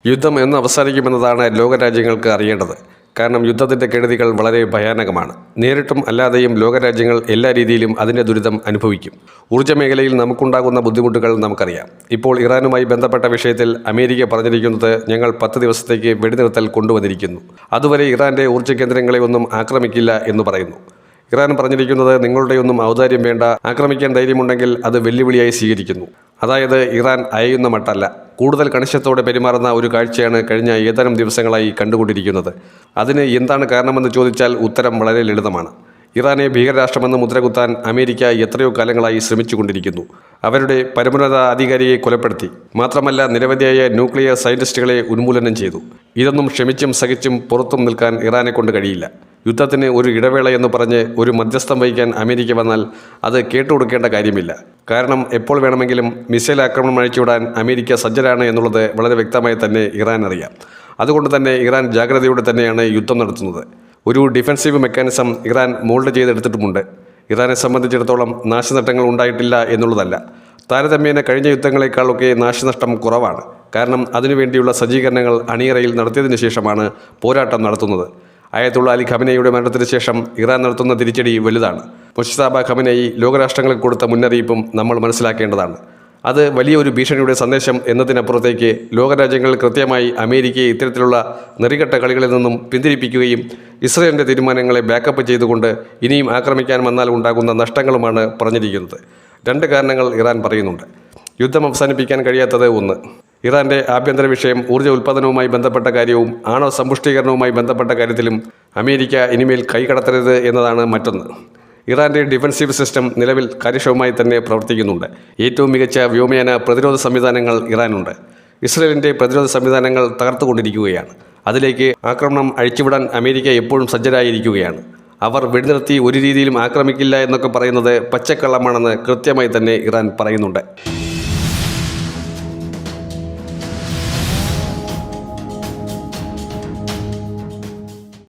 യുദ്ധം എന്ന് അവസാനിക്കുമെന്നതാണ് ലോകരാജ്യങ്ങൾക്ക് അറിയേണ്ടത്. കാരണം യുദ്ധത്തിൻ്റെ കെടുതികൾ വളരെ ഭയാനകമാണ്. നേരിട്ടും അല്ലാതെയും ലോകരാജ്യങ്ങൾ എല്ലാ രീതിയിലും അതിൻ്റെ ദുരിതം അനുഭവിക്കും. ഊർജ്ജ മേഖലയിൽ നമുക്കുണ്ടാകുന്ന ബുദ്ധിമുട്ടുകൾ നമുക്കറിയാം. ഇപ്പോൾ ഇറാനുമായി ബന്ധപ്പെട്ട വിഷയത്തിൽ അമേരിക്ക പറഞ്ഞിരിക്കുന്നത് ഞങ്ങൾ 10 ദിവസത്തേക്ക് വെടിനിർത്തൽ കൊണ്ടുവന്നിരിക്കുന്നു. അതുവരെ ഇറാൻ്റെ ഊർജ്ജ കേന്ദ്രങ്ങളെ ഒന്നും ആക്രമിക്കില്ല എന്ന് പറയുന്നു. ഇറാൻ പറഞ്ഞിരിക്കുന്നത് നിങ്ങളുടെയൊന്നും ഔദാര്യം വേണ്ട, ആക്രമിക്കാൻ ധൈര്യമുണ്ടെങ്കിൽ അത് വെല്ലുവിളിയായി സ്വീകരിക്കുന്നു. അതായത് ഇറാൻ അയയുന്ന മട്ടല്ല, കൂടുതൽ കണിശത്തോടെ പെരുമാറുന്ന ഒരു കാഴ്ചയാണ് കഴിഞ്ഞ ഏതാനും ദിവസങ്ങളായി കണ്ടുകൊണ്ടിരിക്കുന്നത്. അതിന് എന്താണ് കാരണമെന്ന് ചോദിച്ചാൽ ഉത്തരം വളരെ ലളിതമാണ്. ഇറാനെ ഭീകരരാഷ്ട്രമെന്ന് മുദ്രകുത്താൻ അമേരിക്ക എത്രയോ കാലങ്ങളായി ശ്രമിച്ചുകൊണ്ടിരിക്കുന്നു. അവരുടെ പരമോന്നത അധികാരിയെ കൊലപ്പെടുത്തി. മാത്രമല്ല നിരവധിയായ ന്യൂക്ലിയർ സയൻറ്റിസ്റ്റുകളെ ഉന്മൂലനം ചെയ്തു. ഇതൊന്നും ക്ഷമിച്ചും സഹിച്ചും പുറത്തും നിൽക്കാൻ ഇറാനെ കൊണ്ട് കഴിയില്ല. യുദ്ധത്തിന് ഒരു ഇടവേള എന്ന് പറഞ്ഞ് ഒരു മധ്യസ്ഥം വഹിക്കാൻ അമേരിക്ക വന്നാൽ അത് കേട്ടുകൊടുക്കേണ്ട കാര്യമില്ല. കാരണം എപ്പോൾ വേണമെങ്കിലും മിസൈൽ ആക്രമണം അഴിച്ചുവിടാൻ അമേരിക്ക സജ്ജരാണ് എന്നുള്ളത് വളരെ വ്യക്തമായി തന്നെ ഇറാൻ അറിയാം. അതുകൊണ്ട് തന്നെ ഇറാൻ ജാഗ്രതയോടെ തന്നെയാണ് യുദ്ധം നടത്തുന്നത്. ഒരു ഡിഫെൻസീവ് മെക്കാനിസം ഇറാൻ മോൾഡ് ചെയ്തെടുത്തിട്ടുമുണ്ട്. ഇറാനെ സംബന്ധിച്ചിടത്തോളം നാശനഷ്ടങ്ങൾ ഉണ്ടായിട്ടില്ല എന്നുള്ളതല്ല, താരതമ്യേന കഴിഞ്ഞ യുദ്ധങ്ങളെക്കാളൊക്കെ നാശനഷ്ടം കുറവാണ്. കാരണം അതിനുവേണ്ടിയുള്ള സജ്ജീകരണങ്ങൾ അണിയറയിൽ നടത്തിയതിനു ശേഷമാണ് പോരാട്ടം നടത്തുന്നത്. അയത്തുള്ള അലി ഖമനയുടെ മരണത്തിന് ശേഷം ഇറാൻ നടത്തുന്ന തിരിച്ചടി വലുതാണ്. മുജ്തബ ഖമനയി ലോകരാഷ്ട്രങ്ങൾക്ക് കൊടുത്ത മുന്നറിയിപ്പും നമ്മൾ മനസ്സിലാക്കേണ്ടതാണ്. അത് വലിയൊരു ഭീഷണിയുടെ സന്ദേശം എന്നതിനപ്പുറത്തേക്ക് ലോകരാജ്യങ്ങൾ കൃത്യമായി അമേരിക്കയെ ഇത്തരത്തിലുള്ള നെറികെട്ട കളികളിൽ നിന്നും പിന്തിരിപ്പിക്കുകയും ഇസ്രയേലിൻ്റെ തീരുമാനങ്ങളെ ബാക്കപ്പ് ചെയ്തുകൊണ്ട് ഇനിയും ആക്രമിക്കാൻ വന്നാൽ ഉണ്ടാകുന്ന നഷ്ടങ്ങളുമാണ് പറഞ്ഞിരിക്കുന്നത്. 2 കാരണങ്ങൾ ഇറാൻ പറയുന്നുണ്ട്. യുദ്ധം അവസാനിപ്പിക്കാൻ കഴിയാത്തത് 1, ഇറാൻ്റെ ആഭ്യന്തര വിഷയം ഊർജ്ജ ഉൽപ്പാദനവുമായി ബന്ധപ്പെട്ട കാര്യവും ആണവ സമ്പുഷ്ടീകരണവുമായി ബന്ധപ്പെട്ട കാര്യത്തിലും അമേരിക്ക ഇനിമേൽ കൈകടത്തരുത് എന്നതാണ് മറ്റൊന്ന്. ഇറാൻ്റെ ഡിഫൻസീവ് സിസ്റ്റം നിലവിൽ കാര്യക്ഷമമായി തന്നെ പ്രവർത്തിക്കുന്നുണ്ട്. ഏറ്റവും മികച്ച വ്യോമയാന പ്രതിരോധ സംവിധാനങ്ങൾ ഇറാനുണ്ട്. ഇസ്രയേലിൻ്റെ പ്രതിരോധ സംവിധാനങ്ങൾ തകർത്തുകൊണ്ടിരിക്കുകയാണ്. അതിലേക്ക് ആക്രമണം അഴിച്ചുവിടാൻ അമേരിക്ക എപ്പോഴും സജ്ജരായിരിക്കുകയാണ്. അവർ വെടിനിർത്തി ഒരു രീതിയിലും ആക്രമിക്കില്ല എന്നൊക്കെ പറയുന്നത് പച്ചക്കള്ളമാണെന്ന് കൃത്യമായി തന്നെ ഇറാൻ പറയുന്നുണ്ട്.